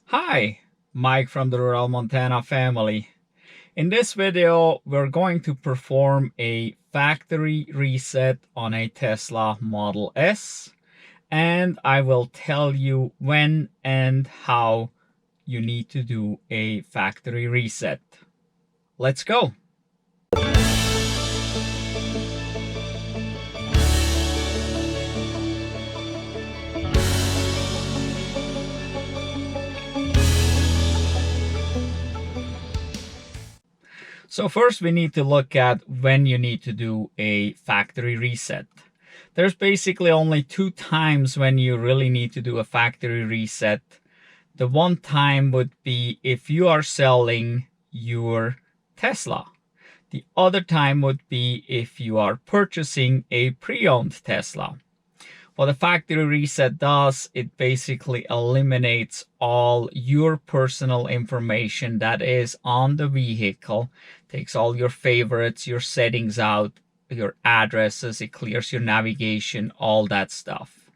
Hi, Mike from the Rural Montana family. In this video, we're going to perform a factory reset on a Tesla Model S, and I will tell you when and how you need to do a factory reset. Let's go. So first we need to look at when you need to do a factory reset. There's basically only two times when you really need to do a factory reset. The one time would be if you are selling your Tesla. The other time would be if you are purchasing a pre-owned Tesla. What a factory reset does, it basically eliminates all your personal information that is on the vehicle, takes all your favorites, your settings out, your addresses, it clears your navigation, all that stuff.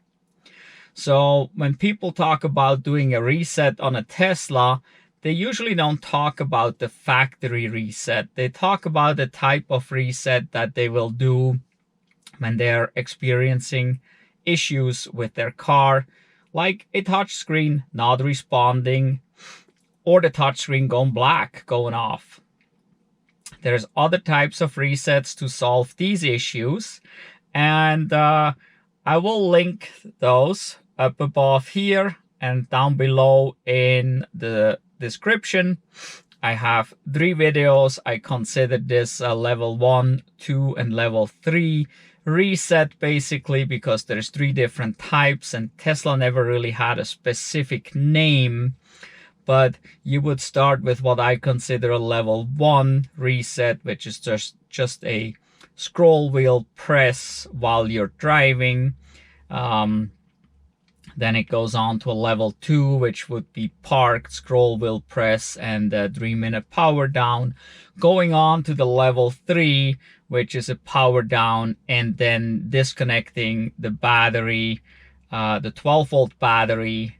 So when people talk about doing a reset on a Tesla, they usually don't talk about the factory reset. They talk about the type of reset that they will do when they're experiencing issues with their car, like a touchscreen not responding or the touchscreen going black, going off. There's other types of resets to solve these issues, and I will link those up above here and down below in the description. I have 3 videos. I consider this level 1, 2, and level 3 reset, basically because there's 3 different types and Tesla never really had a specific name. But you would start with what I consider a level 1 reset, which is just a scroll wheel press while you're driving. Then it goes on to a level 2, which would be parked, scroll wheel press, and a 3-minute power down. Going on to the level 3, which is a power down, and then disconnecting the battery, the 12-volt battery,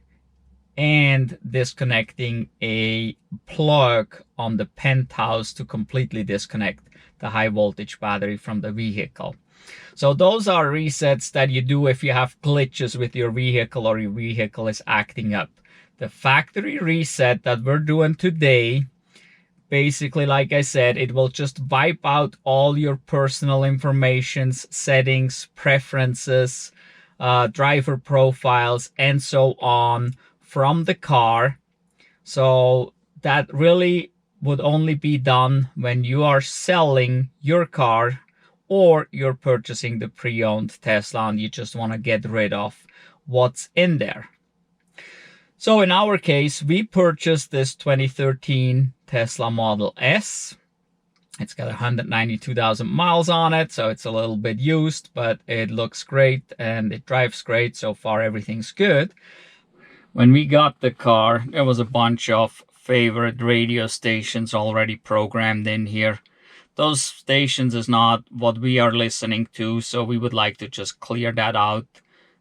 and disconnecting a plug on the penthouse to completely disconnect the high voltage battery from the vehicle. So those are resets that you do if you have glitches with your vehicle or your vehicle is acting up. The factory reset that we're doing today, basically, like I said, it will just wipe out all your personal information, settings, preferences, driver profiles, and so on from the car. So that really would only be done when you are selling your car or you're purchasing the pre-owned Tesla and you just want to get rid of what's in there. So in our case, we purchased this 2013 Tesla Model S. It's got 192,000 miles on it, so it's a little bit used, but it looks great and it drives great. So far, everything's good. When we got the car, there was a bunch of favorite radio stations already programmed in here. Those stations is not what we are listening to, so we would like to just clear that out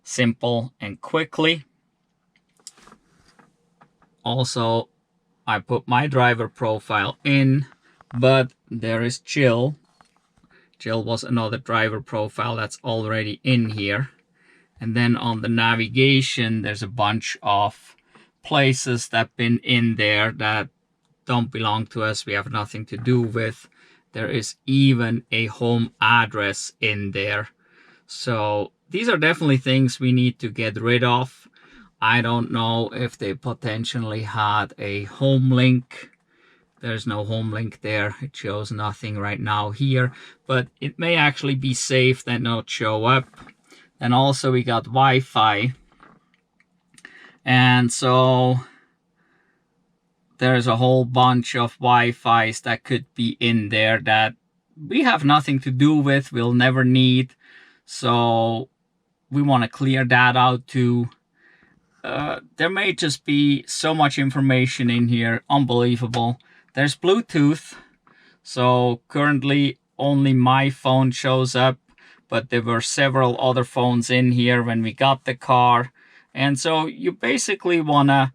simple and quickly. Also, I put my driver profile in, but there is Jill. Jill was another driver profile that's already in here. And then on the navigation, there's a bunch of places that have been in there that don't belong to us, we have nothing to do with. There is even a home address in there. So these are definitely things we need to get rid of. I don't know if they potentially had a home link. There's no home link there. It shows nothing right now here, but it may actually be safe that not show up. And also we got Wi-Fi. And so there's a whole bunch of Wi-Fis that could be in there that we have nothing to do with, we'll never need. So we want to clear that out too. There may just be so much information in here, unbelievable. There's Bluetooth. So currently only my phone shows up, but there were several other phones in here when we got the car. And so you basically want to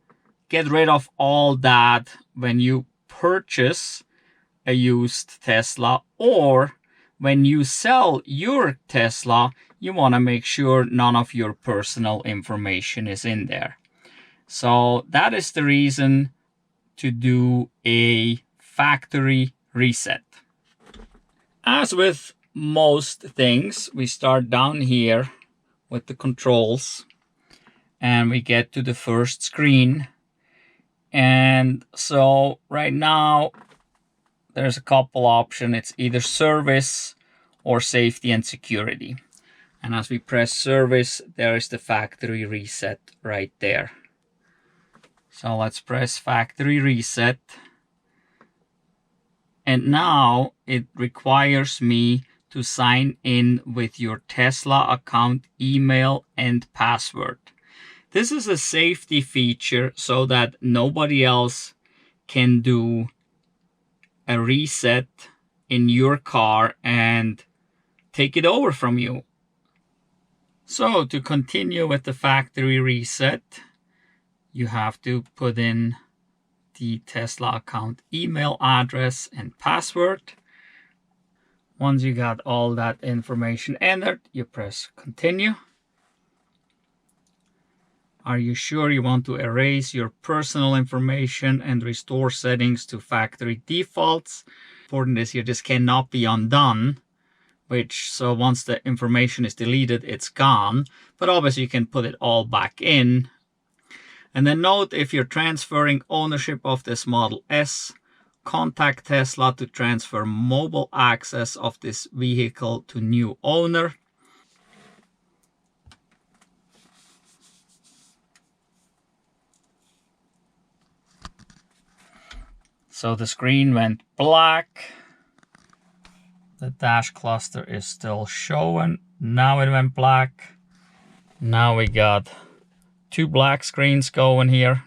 get rid of all that when you purchase a used Tesla, or when you sell your Tesla, you want to make sure none of your personal information is in there. So that is the reason to do a factory reset. As with most things, we start down here with the controls and we get to the first screen. And so right now there's a couple options. It's either service or safety and security. And as we press service, there is the factory reset right there. So let's press factory reset. And now it requires me to sign in with your Tesla account email and password. This is a safety feature so that nobody else can do a reset in your car and take it over from you. So to continue with the factory reset, you have to put in the Tesla account email address and password. Once you got all that information entered, you press continue. Are you sure you want to erase your personal information and restore settings to factory defaults? Important is here, this cannot be undone, so once the information is deleted, it's gone. But obviously you can put it all back in. And then note, if you're transferring ownership of this Model S, contact Tesla to transfer mobile access of this vehicle to new owner. So the screen went black. The dash cluster is still showing. Now it went black. Now we got two black screens going here.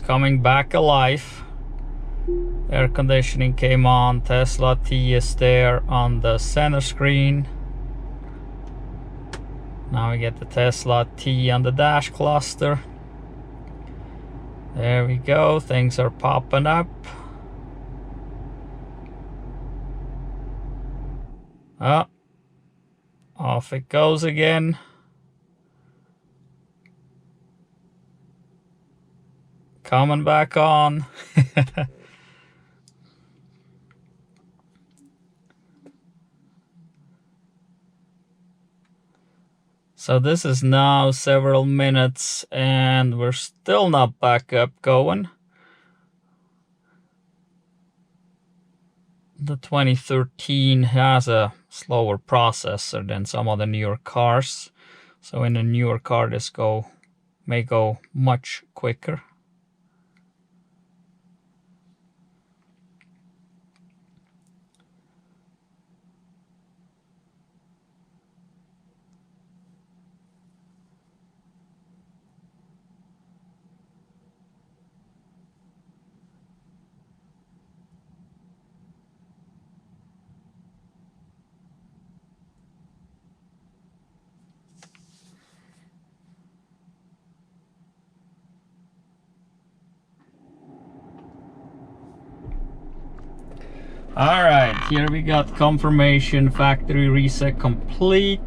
Coming back alive. Air conditioning came on. Tesla T is there on the center screen. Now we get the Tesla T on the dash cluster. There we go. Things are popping up. Oh, off it goes again. Coming back on. So this is now several minutes and we're still not back up going. The 2013 has a slower processor than some of the newer cars. So in a newer car this may go much quicker. Alright, here we got confirmation, factory reset complete.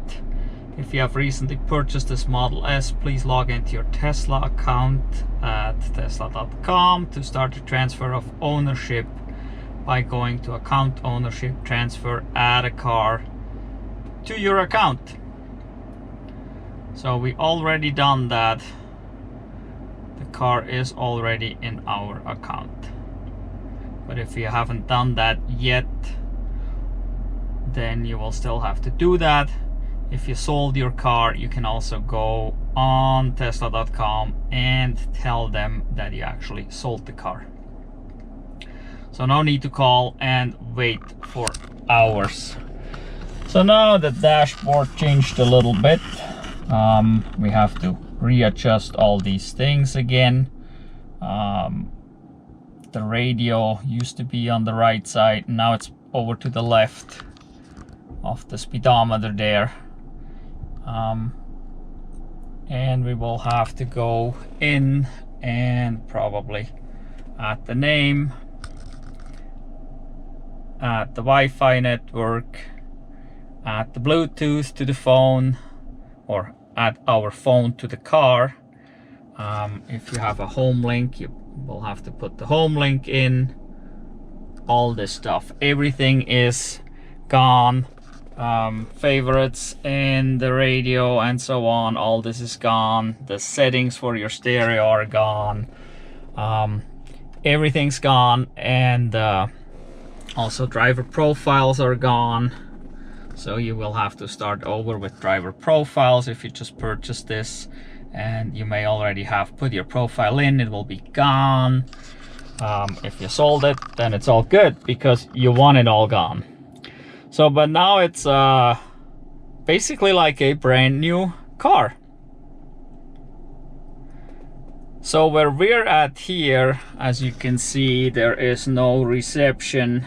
If you have recently purchased this Model S, please log into your Tesla account at Tesla.com to start the transfer of ownership by going to account ownership, transfer, add a car to your account. So we already done that. The car is already in our account. But if you haven't done that yet, then you will still have to do that. If you sold your car, you can also go on Tesla.com and tell them that you actually sold the car. So no need to call and wait for hours. So now the dashboard changed a little bit. We have to readjust all these things again. The radio used to be on the right side, now it's over to the left of the speedometer there. And we will have to go in and probably add the name, add the Wi-Fi network, add the Bluetooth to the phone, or add our phone to the car. If you have a home link, you will have to put the home link in. All this stuff, everything is gone. Favorites and the radio and so on, all this is gone. The settings for your stereo are gone. Everything's gone, and also driver profiles are gone. So you will have to start over with driver profiles if you just purchased this, and you may already have put your profile in, it will be gone. If you sold it, then it's all good because you want it all gone. So, but now it's basically like a brand new car. So where we're at here, as you can see, there is no reception,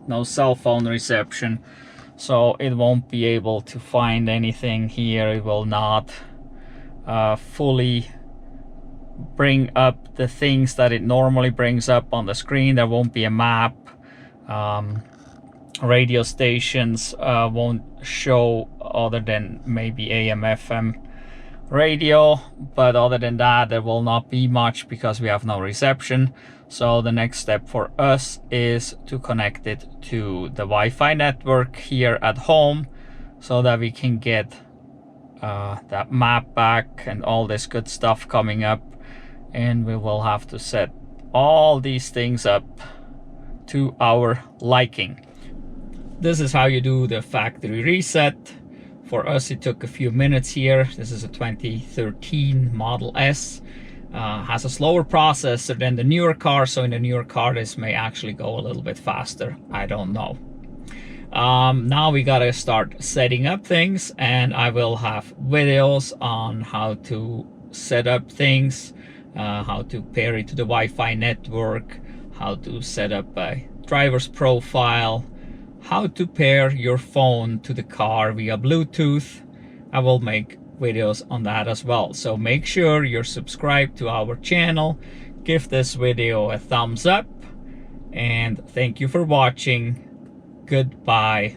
no cell phone reception. So it won't be able to find anything here. It will not fully bring up the things that it normally brings up on the screen. There won't be a map. Radio stations won't show other than maybe AM FM radio, but other than that there will not be much because we have no reception. So the next step for us is to connect it to the Wi-Fi network here at home so that we can get that map back and all this good stuff coming up. And we will have to set all these things up to our liking. This is how you do the factory reset. For us it took a few minutes here. This is a 2013 Model S. Has a slower processor than the newer car, so in the newer car this may actually go a little bit faster. I don't know. Now we gotta start setting up things, and I will have videos on how to set up things, how to pair it to the Wi-Fi network, how to set up a driver's profile, how to pair your phone to the car via Bluetooth. I will make videos on that as well. So make sure you're subscribed to our channel, give this video a thumbs up, and thank you for watching. Goodbye.